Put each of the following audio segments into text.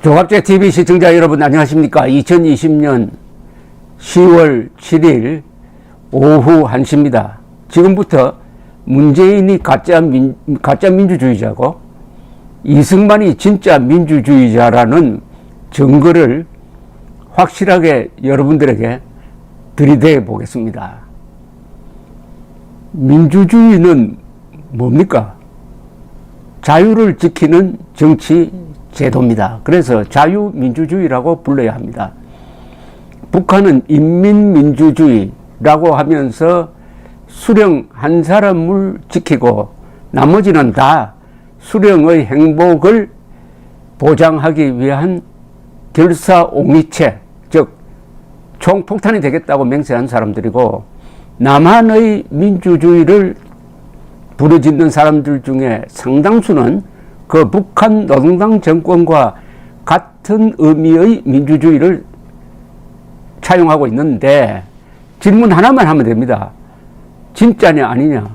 조갑제TV 시청자 여러분 안녕하십니까. 2020년 10월 7일 오후 1시입니다. 지금부터 문재인이 가짜 민주주의자고 이승만이 진짜 민주주의자라는 증거를 확실하게 여러분들에게 들이대 보겠습니다. 민주주의는 뭡니까? 자유를 지키는 정치 제도입니다. 그래서 자유민주주의라고 불러야 합니다. 북한은 인민민주주의라고 하면서 수령 한 사람을 지키고 나머지는 다 수령의 행복을 보장하기 위한 결사옹위체, 즉 총폭탄이 되겠다고 맹세한 사람들이고, 남한의 민주주의를 부르짖는 사람들 중에 상당수는 그 북한 노동당 정권과 같은 의미의 민주주의를 차용하고 있는데, 질문 하나만 하면 됩니다. 진짜냐 아니냐?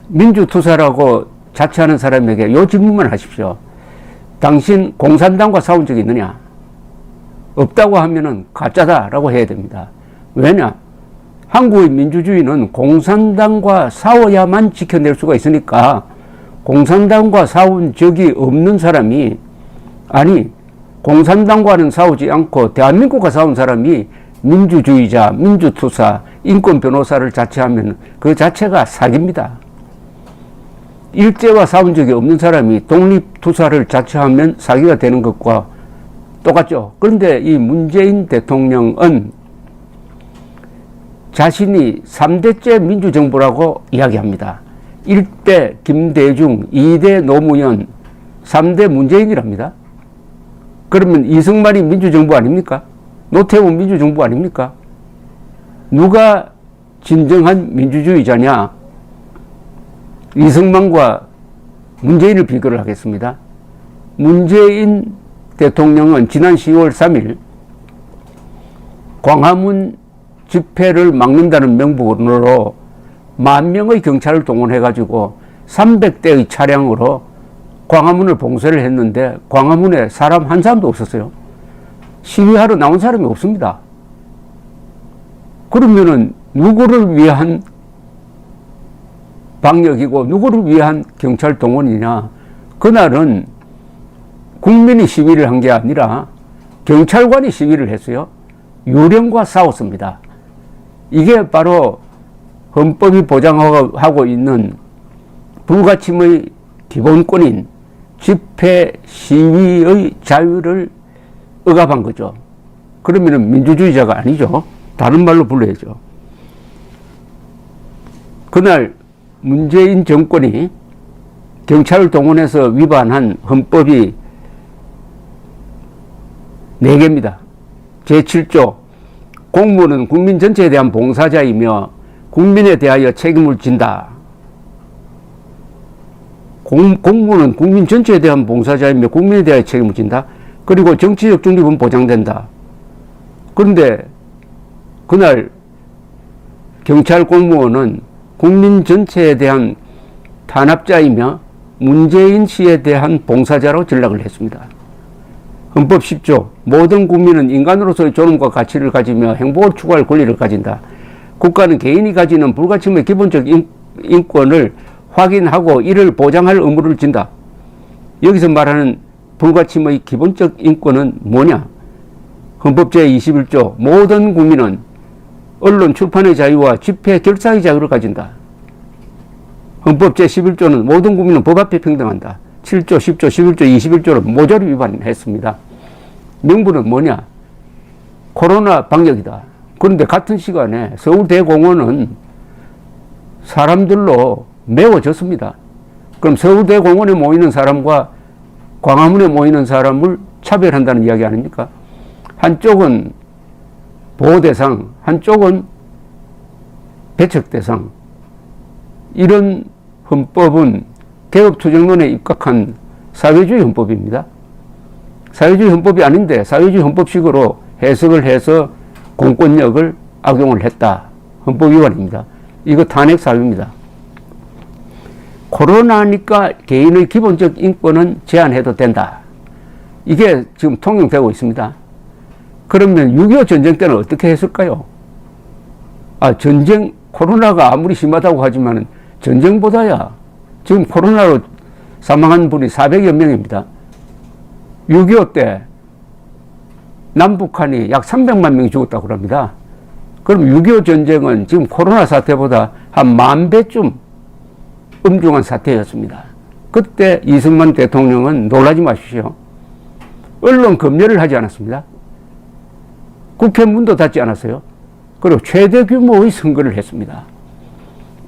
민주투사라고 자처하는 사람에게 이 질문만 하십시오. 당신 공산당과 싸운 적이 있느냐? 없다고 하면은 가짜다라고 해야 됩니다. 왜냐? 한국의 민주주의는 공산당과 싸워야만 지켜낼 수가 있으니까, 공산당과 싸운 적이 없는 사람이, 아니 공산당과는 싸우지 않고 대한민국과 싸운 사람이 민주주의자, 민주투사, 인권변호사를 자처하면 그 자체가 사기입니다. 일제와 싸운 적이 없는 사람이 독립투사를 자처하면 사기가 되는 것과 똑같죠. 그런데 이 문재인 대통령은 자신이 3대째 민주정부라고 이야기합니다. 1대 김대중, 2대 노무현, 3대 문재인이랍니다. 그러면 이승만이 민주정부 아닙니까? 노태우 민주정부 아닙니까? 누가 진정한 민주주의자냐? 이승만과 문재인을 비교를 하겠습니다. 문재인 대통령은 지난 10월 3일 광화문 집회를 막는다는 명분으로 10,000명의 경찰을 동원해가지고 300대의 차량으로 광화문을 봉쇄를 했는데, 광화문에 사람 한 사람도 없었어요. 시위하러 나온 사람이 없습니다. 그러면은 누구를 위한 방역이고 누구를 위한 경찰 동원이냐? 그날은 국민이 시위를 한 게 아니라 경찰관이 시위를 했어요. 유령과 싸웠습니다. 이게 바로 헌법이 보장하고 있는 불가침의 기본권인 집회 시위의 자유를 억압한 거죠. 그러면 민주주의자가 아니죠. 다른 말로 불러야죠. 그날 문재인 정권이 경찰을 동원해서 위반한 헌법이 4개입니다. 제7조, 공무원은 국민 전체에 대한 봉사자이며 국민에 대하여 책임을 진다. 공무원은 국민 전체에 대한 봉사자이며 국민에 대하여 책임을 진다. 그리고 정치적 중립은 보장된다. 그런데 그날 경찰 공무원은 국민 전체에 대한 탄압자이며 문재인 씨에 대한 봉사자로 전락을 했습니다. 헌법 10조, 모든 국민은 인간으로서의 존엄과 가치를 가지며 행복을 추구할 권리를 가진다. 국가는 개인이 가지는 불가침의 기본적 인권을 확인하고 이를 보장할 의무를 진다. 여기서 말하는 불가침의 기본적 인권은 뭐냐? 헌법 제21조, 모든 국민은 언론 출판의 자유와 집회 결사의 자유를 가진다. 헌법 제11조는 모든 국민은 법 앞에 평등한다. 7조, 10조, 11조, 21조를 모조리 위반했습니다. 명분은 뭐냐? 코로나 방역이다. 그런데 같은 시간에 서울대공원은 사람들로 메워졌습니다. 그럼 서울대공원에 모이는 사람과 광화문에 모이는 사람을 차별한다는 이야기 아닙니까? 한쪽은 보호대상, 한쪽은 배척대상. 이런 헌법은 개업투쟁론에 입각한 사회주의 헌법입니다. 사회주의 헌법이 아닌데 사회주의 헌법식으로 해석을 해서 공권력을 악용을 했다. 헌법 위반입니다. 이거 탄핵 사유입니다. 코로나니까 개인의 기본적 인권은 제한해도 된다. 이게 지금 통용되고 있습니다. 그러면 6.25 전쟁 때는 어떻게 했을까요? 전쟁, 코로나가 아무리 심하다고 하지만 전쟁보다야 지금 코로나로 사망한 분이 400여 명입니다. 6.25 때 남북한이 약 300만 명이 죽었다고 합니다. 그럼 6.25 전쟁은 지금 코로나 사태보다 한 10,000배쯤 엄중한 사태였습니다. 그때 이승만 대통령은 놀라지 마십시오. 언론 검열을 하지 않았습니다. 국회 문도 닫지 않았어요. 그리고 최대 규모의 선거를 했습니다.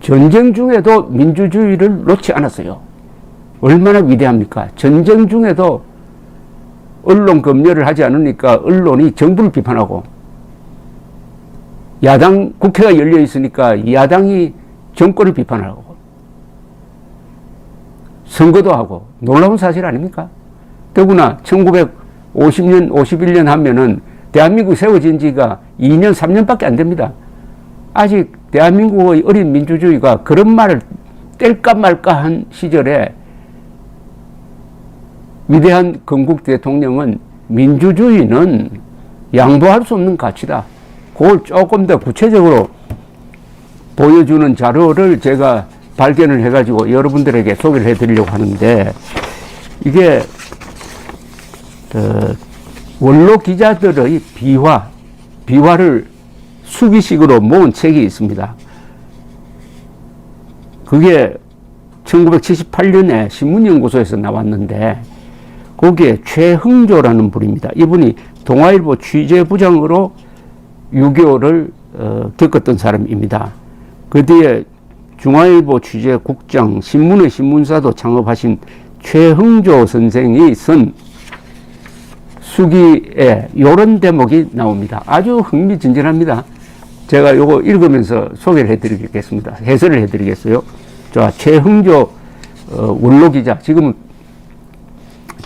전쟁 중에도 민주주의를 놓지 않았어요. 얼마나 위대합니까? 전쟁 중에도 언론 검열을 하지 않으니까 언론이 정부를 비판하고, 야당 국회가 열려 있으니까 야당이 정권을 비판하고, 선거도 하고, 놀라운 사실 아닙니까? 더구나 1950년, 51년 하면은 대한민국 세워진 지가 2년, 3년밖에 안 됩니다. 아직 대한민국의 어린 민주주의가 그런 말을 뗄까 말까 한 시절에 위대한 건국 대통령은 민주주의는 양보할 수 없는 가치다. 그걸 조금 더 구체적으로 보여주는 자료를 제가 발견을 해가지고 여러분들에게 소개를 해드리려고 하는데, 이게 원로 기자들의 비화를 수기식으로 모은 책이 있습니다. 그게 1978년에 신문연구소에서 나왔는데, 거기에 최흥조라는 분입니다. 이분이 동아일보 취재부장으로 6.25를 겪었던 사람입니다. 그 뒤에 중앙일보 취재국장, 신문의 신문사도 창업하신 최흥조 선생이 쓴 수기에 이런 대목이 나옵니다. 아주 흥미진진합니다. 제가 요거 읽으면서 소개를 해드리겠습니다. 해설을 해드리겠어요. 자, 최흥조 원로 기자, 지금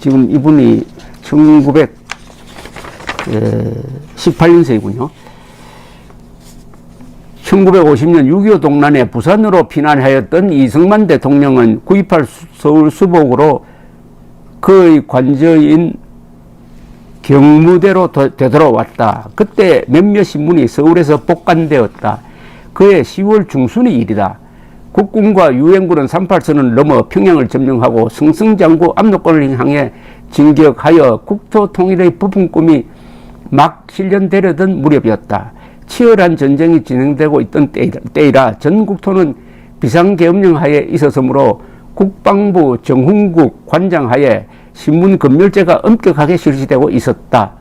이분이 1918년생이군요. 1950년 6.25 동란에 부산으로 피난하였던 이승만 대통령은 9.28 서울 수복으로 그의 관저인 경무대로 되돌아왔다. 그때 몇몇 신문이 서울에서 복간되었다. 그해 10월 중순의 일이다. 국군과 유엔군은 38선을 넘어 평양을 점령하고 승승장구 압록권을 향해 진격하여 국토 통일의 부푼 꿈이 막 실현되려던 무렵이었다. 치열한 전쟁이 진행되고 있던 때이라 전 국토는 비상계엄령 하에 있었으므로 국방부 정훈국 관장 하에 신문 검열제가 엄격하게 실시되고 있었다.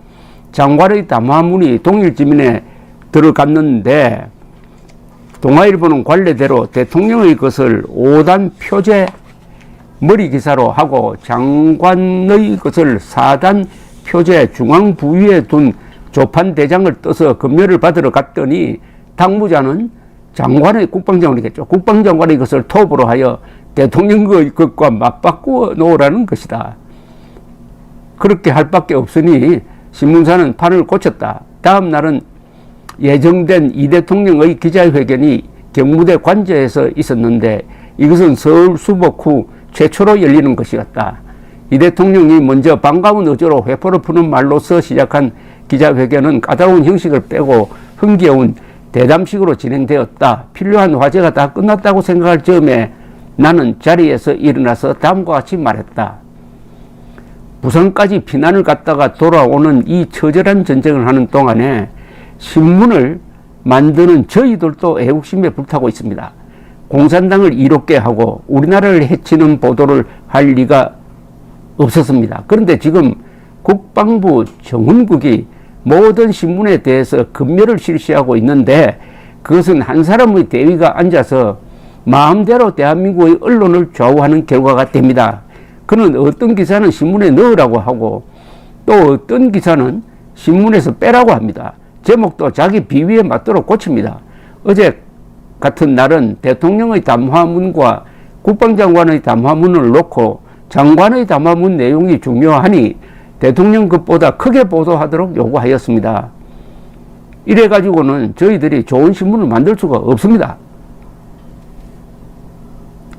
장관의 담화문이 동일지면에 들어갔는데 동아일보는 관례대로 대통령의 것을 5단 표제 머리 기사로 하고 장관의 것을 4단 표제 중앙 부위에 둔 조판 대장을 떠서 검열을 받으러 갔더니 당무자는 장관의 국방장관이겠죠. 국방장관의 것을 톱으로 하여 대통령의 것과 맞바꾸어 놓으라는 것이다. 그렇게 할 밖에 없으니 신문사는 판을 고쳤다. 다음 날은 예정된 이 대통령의 기자회견이 경무대 관저에서 있었는데 이것은 서울 수복 후 최초로 열리는 것이었다. 이 대통령이 먼저 반가운 어조로 회포를 푸는 말로서 시작한 기자회견은 까다로운 형식을 빼고 흥겨운 대담식으로 진행되었다. 필요한 화제가 다 끝났다고 생각할 즈음에 나는 자리에서 일어나서 다음과 같이 말했다. 부산까지 피난을 갔다가 돌아오는 이 처절한 전쟁을 하는 동안에 신문을 만드는 저희들도 애국심에 불타고 있습니다. 공산당을 이롭게 하고 우리나라를 해치는 보도를 할 리가 없었습니다. 그런데 지금 국방부 정훈국이 모든 신문에 대해서 검열을 실시하고 있는데 그것은 한 사람의 대위가 앉아서 마음대로 대한민국의 언론을 좌우하는 결과가 됩니다. 그는 어떤 기사는 신문에 넣으라고 하고 또 어떤 기사는 신문에서 빼라고 합니다. 제목도 자기 비위에 맞도록 고칩니다. 어제 같은 날은 대통령의 담화문과 국방장관의 담화문을 놓고 장관의 담화문 내용이 중요하니 대통령 것보다 크게 보도하도록 요구하였습니다. 이래가지고는 저희들이 좋은 신문을 만들 수가 없습니다.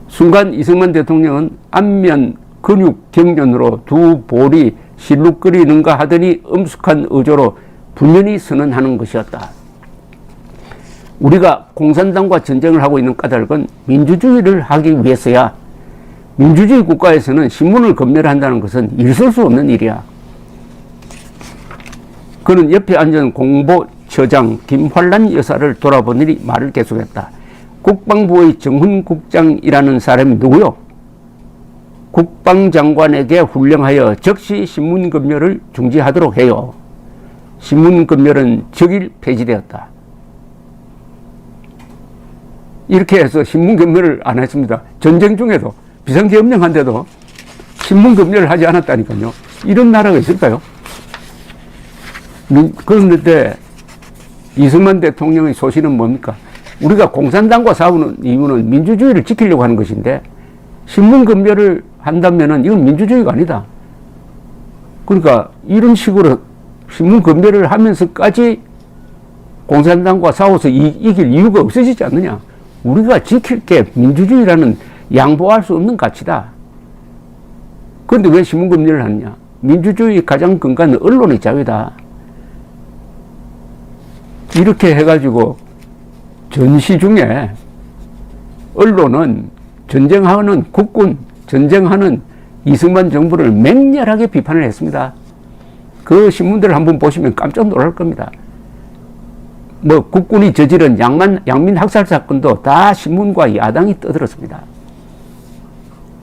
순간 이승만 대통령은 안면 근육 경련으로 두 볼이 실룩거리는가 하더니 엄숙한 의조로 분연히 선언하는 것이었다. 우리가 공산당과 전쟁을 하고 있는 까닭은 민주주의를 하기 위해서야. 민주주의 국가에서는 신문을 검열한다는 것은 있을 수 없는 일이야. 그는 옆에 앉은 공보처장 김환란 여사를 돌아보더니 말을 계속했다. 국방부의 정훈 국장이라는 사람이 누구요? 국방장관에게 훈령하여 즉시 신문검열을 중지하도록 해요. 신문검열은 즉일 폐지되었다. 이렇게 해서 신문검열을 안 했습니다. 전쟁 중에도 비상계엄령한데도 신문검열을 하지 않았다니까요. 이런 나라가 있을까요? 그런데 이승만 대통령의 소신은 뭡니까? 우리가 공산당과 싸우는 이유는 민주주의를 지키려고 하는 것인데 신문검열을 한다면은 이건 민주주의가 아니다. 그러니까 이런 식으로 신문검열을 하면서까지 공산당과 싸워서 이길 이유가 없어지지 않느냐. 우리가 지킬 게 민주주의라는 양보할 수 없는 가치다. 그런데 왜 신문검열을 하느냐. 민주주의의 가장 근간은 언론의 자유다. 이렇게 해가지고 전시 중에 언론은 전쟁하는 국군, 전쟁하는 이승만 정부를 맹렬하게 비판을 했습니다. 그 신문들을 한번 보시면 깜짝 놀랄 겁니다. 뭐 국군이 저지른 양민 학살 사건도 다 신문과 야당이 떠들었습니다.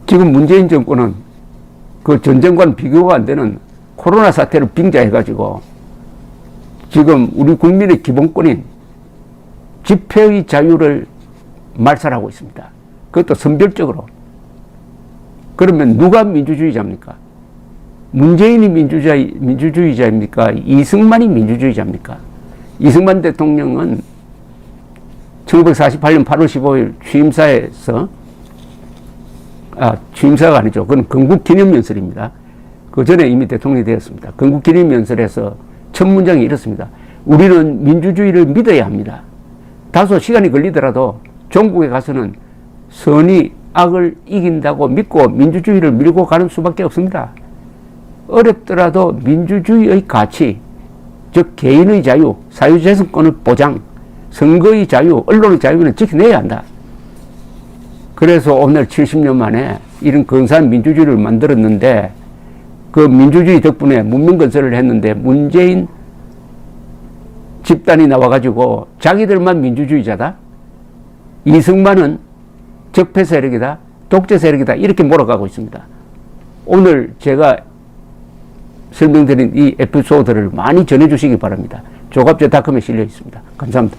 지금 문재인 정권은 그 전쟁과는 비교가 안 되는 코로나 사태를 빙자해가지고 지금 우리 국민의 기본권인 집회의 자유를 말살하고 있습니다. 그것도 선별적으로. 그러면 누가 민주주의자입니까? 문재인이 민주주의자입니까? 이승만이 민주주의자입니까? 이승만 대통령은 1948년 8월 15일 취임사에서 취임사가 아니죠. 그건 건국기념연설입니다. 그 전에 이미 대통령이 되었습니다. 건국기념연설에서 첫 문장이 이렇습니다. 우리는 민주주의를 믿어야 합니다. 다소 시간이 걸리더라도 종국에 가서는 선이 악을 이긴다고 믿고 민주주의를 밀고 가는 수밖에 없습니다. 어렵더라도 민주주의의 가치, 즉 개인의 자유, 사유재산권의 보장, 선거의 자유, 언론의 자유는 지켜내야 한다. 그래서 오늘 70년 만에 이런 근사한 민주주의를 만들었는데 그 민주주의 덕분에 문명건설을 했는데 문재인 집단이 나와가지고 자기들만 민주주의자다. 이승만은 적폐 세력이다. 독재 세력이다. 이렇게 몰아가고 있습니다. 오늘 제가 설명드린 이 에피소드를 많이 전해주시기 바랍니다. 조갑제닷컴에 실려 있습니다. 감사합니다.